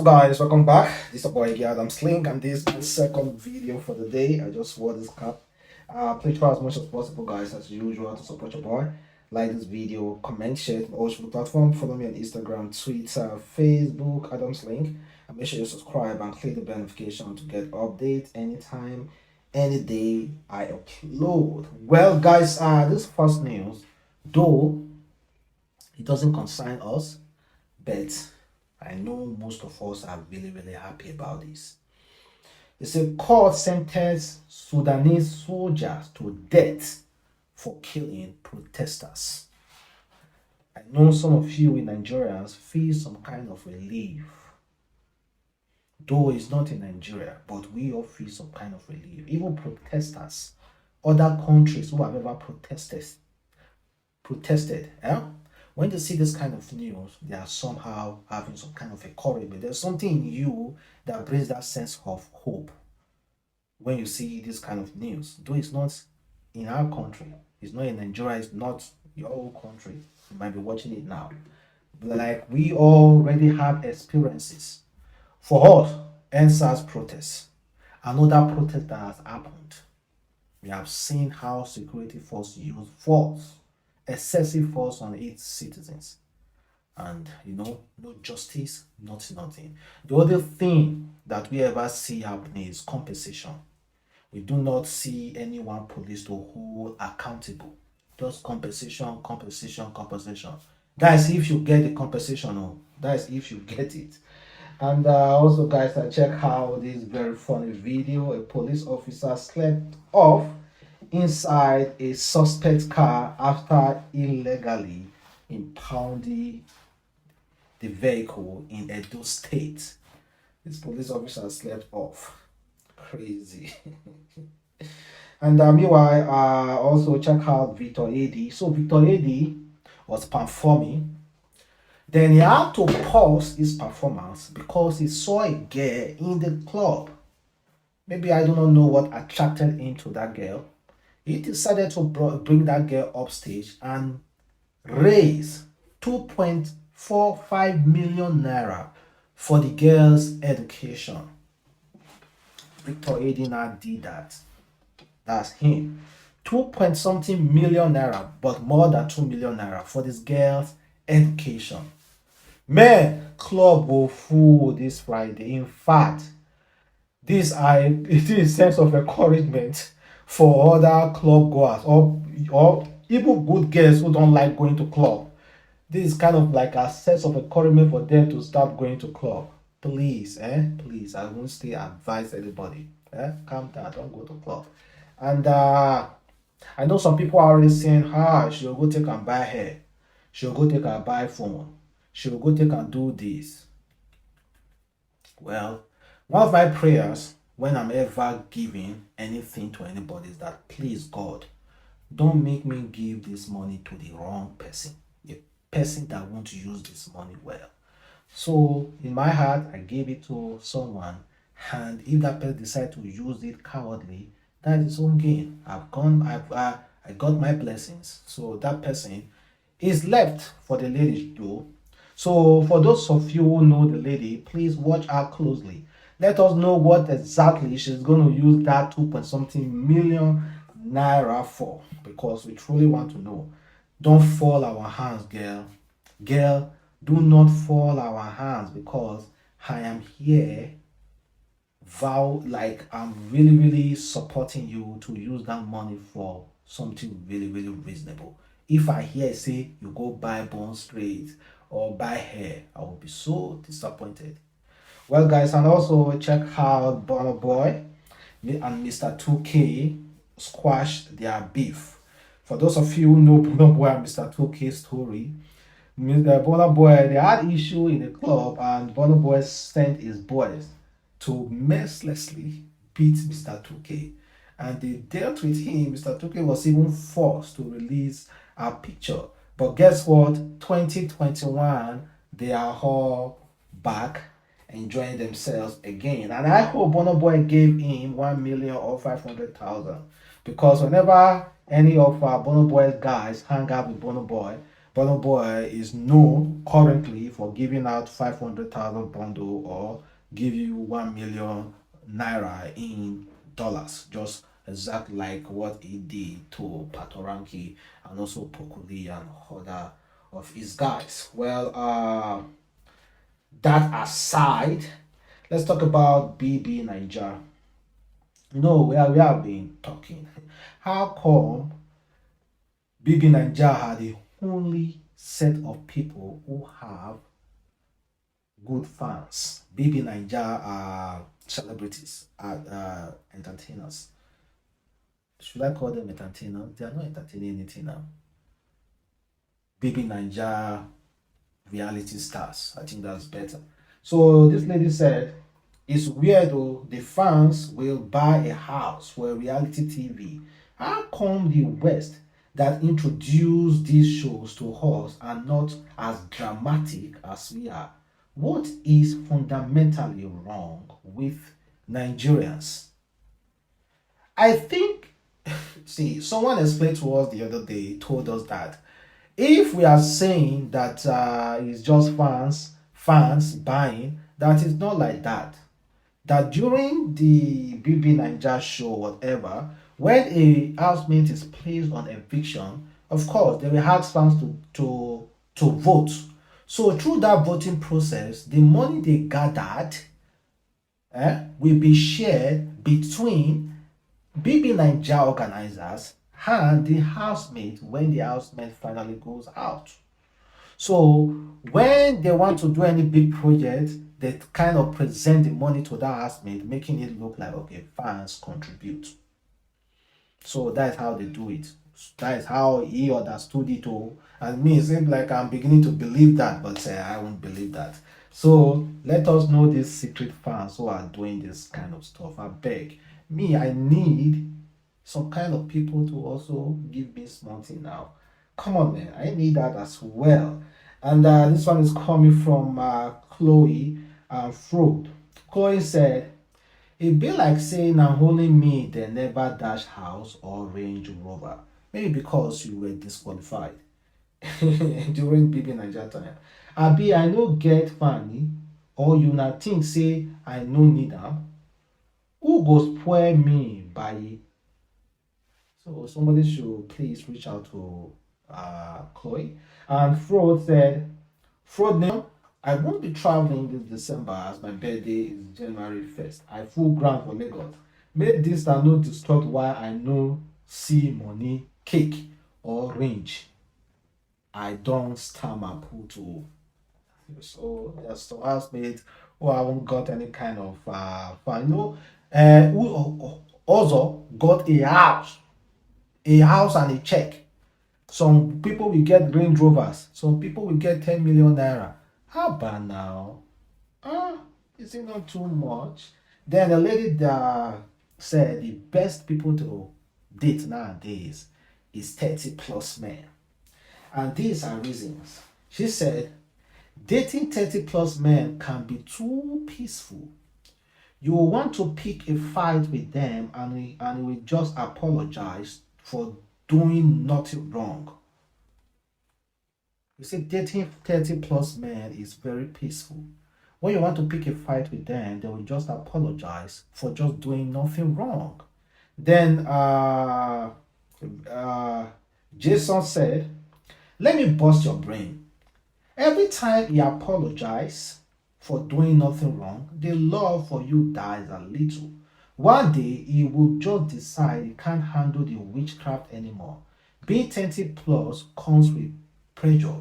up, guys? Welcome back. This is your boy Adamslink, and this is my second video for the day. I just wore this cap. Please try as much as possible, guys, as usual, to support your boy. Like this video, comment, share it on all social platforms. Follow me on Instagram, Twitter, Facebook, Adamslink, and make sure you subscribe and click the bell notification to get updates anytime, any day I upload. Well, guys, this first news, though it doesn't concern us, but I know most of us are really happy about this. It's a court sentenced Sudanese soldiers to death for killing protesters. I know some of you in Nigerians feel some kind of relief. Though it's not in Nigeria, but we all feel some kind of relief. Even protesters, other countries who have ever protested, when they see this kind of news, they are somehow having some kind of encouragement. There's something in you that brings that sense of hope when you see this kind of news. Though it's not in our country, it's not in Nigeria, it's not your own country. You might be watching it now. But like we already have experiences. For us, NSAS protests, another protest that has happened. We have seen how security force use force, excessive force on its citizens, and no justice, nothing. The other thing that we ever see happening is compensation. We do not see anyone police to hold accountable. Just compensation. Guys, if you get the compensation, that's if you get it. And also, guys, I check out this very funny video. A police officer slept off inside a suspect car after illegally impounding the vehicle in Edo State. This police officer slept off. Crazy. And meanwhile, also check out Victor AD. So Victor AD was performing. Then he had to pause his performance because he saw a girl in the club. Maybe I do not know what attracted him to that girl. He decided to bring that girl upstage and raise 2.45 million naira for the girl's education. Victor Edina did that. That's him. 2 point something million naira, but more than 2 million naira for this girl's education. Man, club will full this Friday. In fact, it is a sense of encouragement for other club goers or even good girls who don't like going to club. This is kind of like a sense of encouragement for them to start going to club. Please, please, I won't still advise anybody. Calm down, don't go to club. And I know some people are already saying, she'll go take and buy hair. She'll go take and buy phone. She'll go take and do this. Well, one of my prayers when I'm ever giving anything to anybody is that, please God, don't make me give this money to the wrong person, a person that wants to use this money well. So in my heart, I gave it to someone, and if that person decides to use it cowardly, that is his own gain. I got my blessings. So that person is left for the lady though. So for those of you who know the lady, please watch her closely. Let us know what exactly she's going to use that 2 point something million naira for, because we truly want to know. Don't fall our hands, girl. Girl, do not fall our hands, because I am here like I'm really supporting you to use that money for something really reasonable. If I hear say you go buy bone straight or buy hair, I will be so disappointed. Well, guys, and also check out Burna Boy and Mr. 2K squashed their beef. For those of you who know Burna Boy and Mr. 2K story, Burna Boy, they had issue in the club, and Burna Boy sent his boys to mercilessly beat Mr. 2K. And they dealt with him. Mr. 2K was even forced to release a picture. But guess what? 2021, they are all back enjoying themselves again. And I hope Burna Boy gave him 1 million or 500,000. Because whenever any of our Burna Boy guys hang out with Burna Boy, Burna Boy is known currently for giving out 500,000 bundle or give you 1 million naira in dollars, just exactly like what he did to Patoranki and also Pokuli and other of his guys. Well, that aside, let's talk about Bbnaija. No, we have been talking. How come Bbnaija had the only set of people who have good fans? Bbnaija are celebrities, are entertainers. Should I call them entertainers? They are not entertaining anything now. Bbnaija reality stars. I think that's better. So this lady said, it's weird though, the fans will buy a house for a reality TV. How come the West that introduced these shows to us are not as dramatic as we are? What is fundamentally wrong with Nigerians? I think, see, someone explained to us the other day, told us that if we are saying that it's just fans buying, that is not like that. That during the Bbnaija show, whatever, when a housemate is placed on eviction, of course they will ask fans to vote. So through that voting process, the money they gathered will be shared between Bbnaija organizers and the housemate when the housemate finally goes out. So when they want to do any big project, they kind of present the money to that housemate, making it look like, okay, fans contribute. So that's how they do it. That is how he understood it all. And me, it seems like I'm beginning to believe that, but I won't believe that. So let us know these secret fans who are doing this kind of stuff. I beg. Me, I need some kind of people to also give me something now. Come on, man. I need that as well. And this one is coming from Chloe Fraud. Chloe said, it be like saying na only me they never dash house or Range Rover. Maybe because you were disqualified during Bbnaija time. Abi I no get funny or you na think say I no need am. Who go spoil me by it? So somebody should please reach out to Chloe. And Fraud said, Fraud name, I won't be traveling this December as my birthday is January 1st. I full ground for Lagos. Make this and no disrupt why I no see money, cake or range. I don't stammer put to. So there's some housemates who haven't got any kind of fun. Who also got a house and a check. Some people will get Range Rovers. Some people will get 10 million naira. How about now? Is it not too much? Then the lady that said the best people to date nowadays is 30 plus men. And these are reasons. She said, dating 30 plus men can be too peaceful. You will want to pick a fight with them and we will just apologize for doing nothing wrong. You see, dating 30 plus men is very peaceful. When you want to pick a fight with them, they will just apologize for just doing nothing wrong. Then Jason said, let me bust your brain. Every time you apologize for doing nothing wrong, the love for you dies a little. One day, he will just decide he can't handle the witchcraft anymore. Being 30 plus comes with pressure.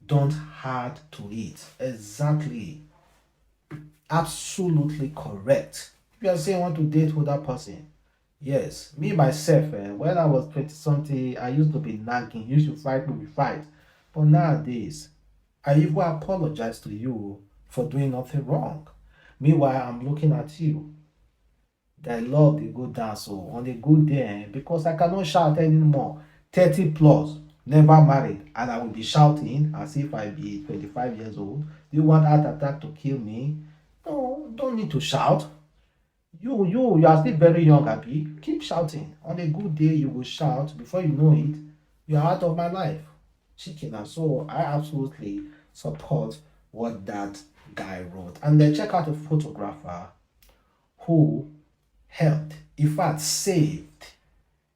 Don't add to it. Exactly. Absolutely correct. If you are saying you want to date with that person, yes. Me, myself, when I was 20 something, I used to be nagging. Used to fight, we fight. But nowadays, I even apologize to you for doing nothing wrong. Meanwhile, I'm looking at you. That love they go down so on a good day because I cannot shout anymore. 30 plus, never married, and I will be shouting as if I be 25 years old. Do you want heart attack to kill me? No, don't need to shout. You are still very young, Abby. Keep shouting. On a good day, you will shout. Before you know it, you are out of my life. chicken. And so I absolutely support what that guy wrote. And then check out a photographer who helped, in fact, saved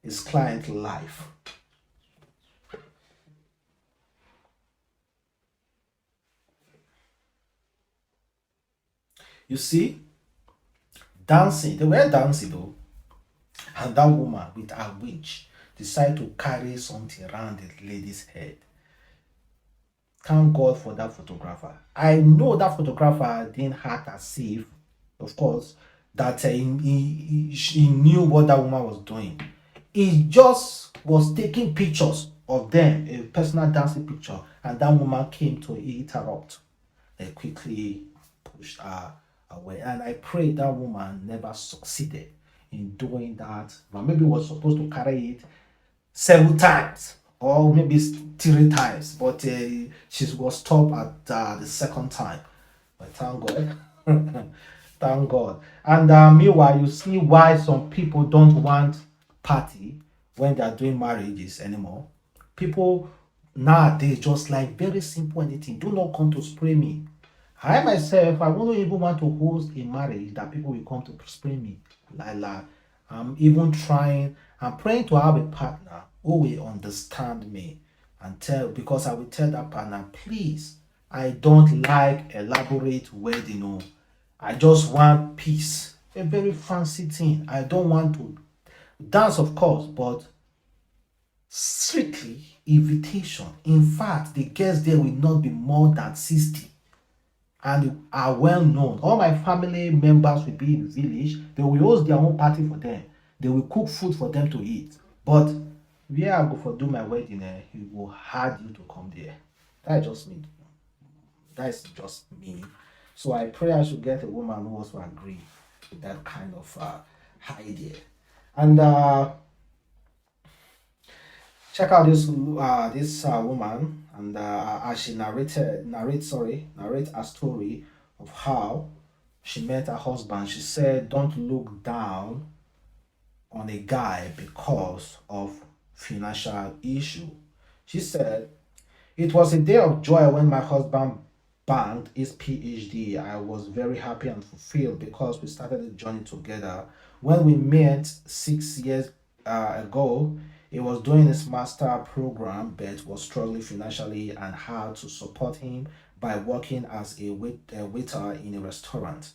his client's life. You see, dancing, they were dancing though, and that woman with her witch decided to carry something around the lady's head. Thank God for that photographer. I know that photographer didn't act as if, of course, that he knew what that woman was doing. He just was taking pictures of them, a personal dancing picture, and that woman came to interrupt. They quickly pushed her away. And I pray that woman never succeeded in doing that. But maybe was supposed to carry it several times or maybe 3 times, but she was stopped at the second time. But thank God. Thank God. And meanwhile, you see why some people don't want party when they are doing marriages anymore. People nowadays just like very simple anything. Do not come to spray me. I myself, I wouldn't even want to host a marriage that people will come to spray me. Like, I'm even trying, I'm praying to have a partner who will understand me and tell, because I will tell that partner, please, I don't like elaborate wedding. No. I just want peace. A very fancy thing. I don't want to dance, of course, but strictly invitation. In fact, the guests there will not be more than 60 and are well known. All my family members will be in the village. They will host their own party for them. They will cook food for them to eat. But where I go for do my wedding, he will hard you to come there. That's just me. That's just me. So I pray I should get a woman who also agree with that kind of idea. And check out this woman, and as she narrate a story of how she met her husband. She said, "Don't look down on a guy because of financial issue." She said, "It was a day of joy when my husband banked his PhD. I was very happy and fulfilled because we started the journey together. When we met 6 years ago, he was doing his master program but was struggling financially and had to support him by working as a waiter in a restaurant.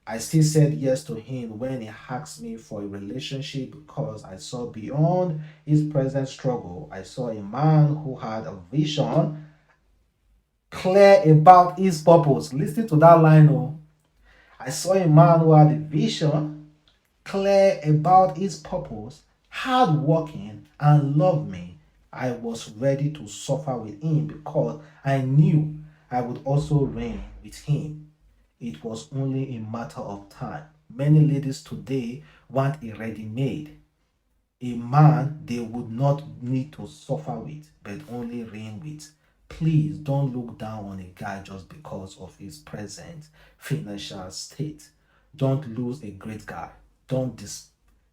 I still said yes to him when he asked me for a relationship because I saw beyond his present struggle. I saw a man who had a vision, clear about his purpose." Listen to that line. Oh. I saw a man who had a vision, clear about his purpose, hardworking, and loved me. I was ready to suffer with him because I knew I would also reign with him. It was only a matter of time. Many ladies today want a ready made, a man they would not need to suffer with, but only reign with. Please don't look down on a guy just because of his present financial state. Don't lose a great guy. Don't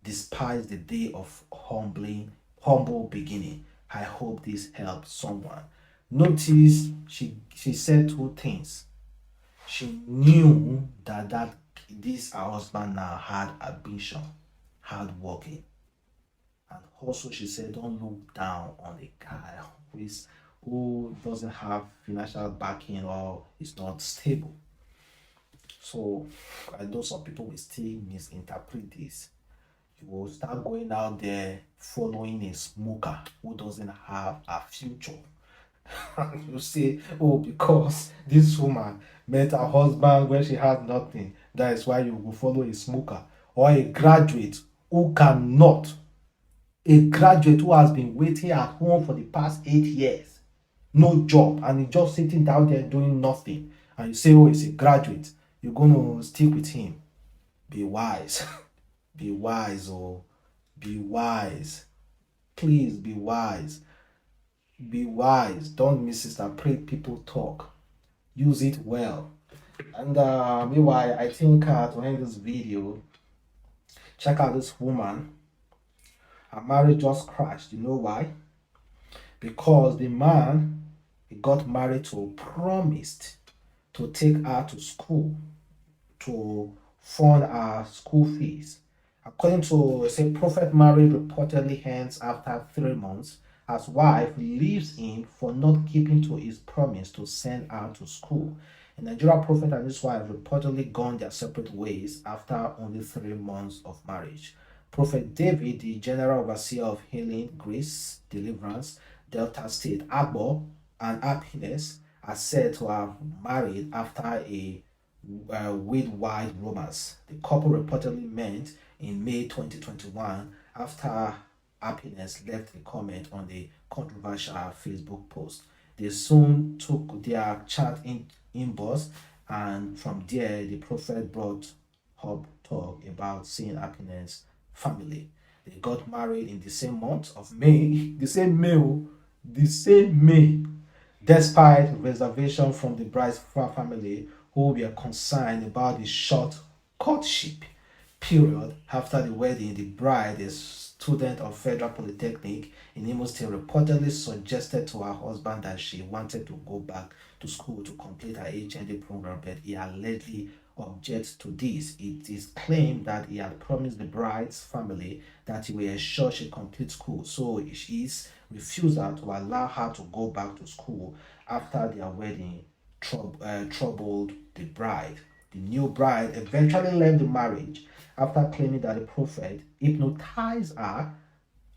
despise the day of humble beginning. I hope this helps someone. Notice she said two things. She knew that this her husband now had ambition, hard working. And also she said, don't look down on a guy who doesn't have financial backing or is not stable. So I know some people will still misinterpret this. You will start going out there following a smoker who doesn't have a future. You say, oh, because this woman met her husband when she had nothing, that is why you will follow a smoker. Or a graduate who cannot, a graduate who has been waiting at home for the past 8 years, no job, and he's just sitting down there doing nothing. And you say, oh, he's a graduate, you're going to stick with him. Be wise. Be wise, oh. Be wise. Please be wise. Be wise. Don't misinterpret people talk. Use it well. And meanwhile, I think to end this video, check out this woman. Her marriage just crashed. You know why? because the man he got married to promised to take her to school to fund her school fees. According to say prophet married reportedly ends after 3 months as wife leaves him for not keeping to his promise to send her to school. A Nigeria prophet and his wife reportedly gone their separate ways after only 3 months of marriage. Prophet David, the general overseer of healing, grace, deliverance, Delta State, Agbo, and happiness, are said to have married after a worldwide romance. The couple reportedly met in May 2021 after Happiness left a comment on the controversial Facebook post. They soon took their chat inbox, and from there, the prophet brought up talk about seeing Happiness family. They got married in the same month of May, the same May, despite reservation from the bride's family who were concerned about the short courtship period after the wedding. The bride, a student of Federal Polytechnic in Imo State, reportedly suggested to her husband that she wanted to go back to school to complete her HND program, but he allegedly objects to this. It is claimed that he had promised the bride's family that he will ensure she completes school, so his refusal to allow her to go back to school after their wedding troubled the bride. The new bride eventually left the marriage after claiming that the prophet hypnotized her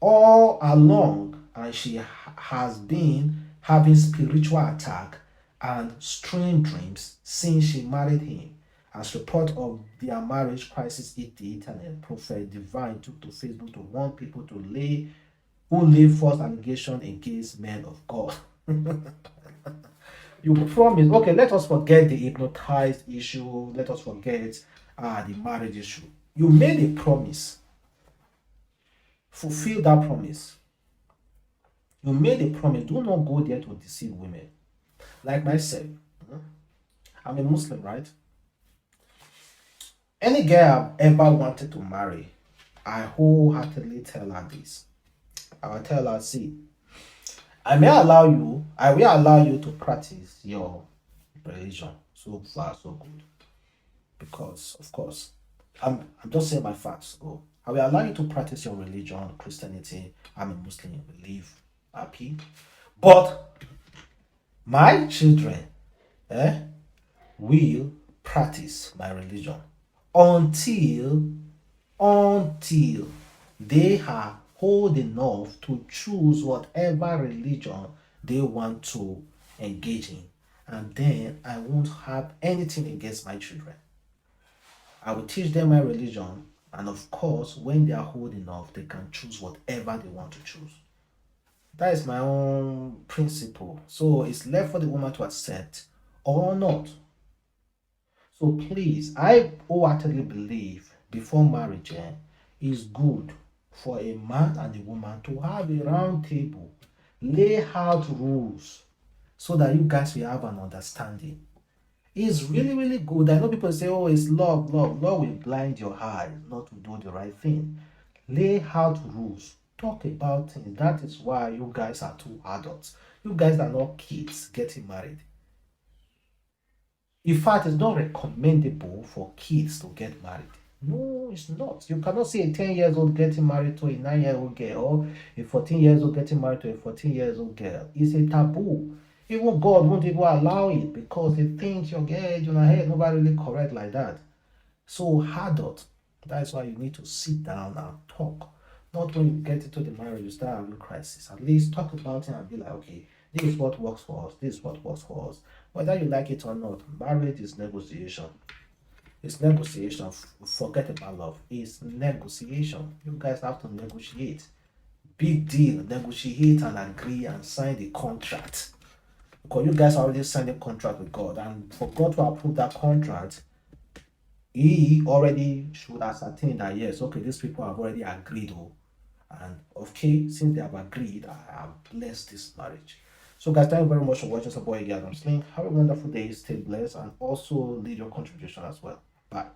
all along, and she has been having spiritual attack and strange dreams since she married him. As report of their marriage crisis hit the internet, Prophet Divine took to Facebook to warn people to lay false allegation against men of God. You promise, okay, let us forget the hypnotized issue, let us forget the marriage issue. You made a promise. Fulfill that promise. You made a promise. Do not go there to deceive women. Like myself, I'm a Muslim, right? Any girl I've ever wanted to marry, I wholeheartedly tell her this. I will tell her, see, I will allow you to practice your religion. So far, so good. Because, of course, I'm just saying my facts. So I will allow you to practice your religion, Christianity. I'm a Muslim, we live happy. But my children will practice my religion until they are old enough to choose whatever religion they want to engage in. And then I won't have anything against my children. I will teach them my religion, and of course, when they are old enough, they can choose whatever they want to choose. That is my own principle. So it's left for the woman to accept or not. So please, I wholeheartedly believe before marriage is good for a man and a woman to have a round table, lay out rules so that you guys will have an understanding. It's really, really good. I know people say, oh, it's love. Love will blind your eyes not to do the right thing. Lay out rules. Talk about things. That is why you guys are two adults. You guys are not kids getting married. In fact, it's not recommendable for kids to get married. No, it's not. You cannot see a 10 years old getting married to a 9-year-old girl or a 14 years old getting married to a 14 years old girl. It's a taboo. Even God won't even allow it because he thinks your age on head nobody really correct like that. So adult, that's why you need to sit down and talk. Not when you get into the marriage, you start having crisis. At least talk about it and be like, okay, this is what works for us. This is what works for us. Whether you like it or not, marriage is negotiation. It's negotiation. Forget about love. It's negotiation. You guys have to negotiate. Big deal. Negotiate and agree and sign the contract. Because you guys already signed a contract with God. And for God to approve that contract, he already should ascertain that, yes, okay, these people have already agreed. And okay, since they have agreed, I have blessed this marriage. So guys, thank you very much for watching. Support Adamslink. Have a wonderful day. Stay blessed and also leave your contribution as well. Bye.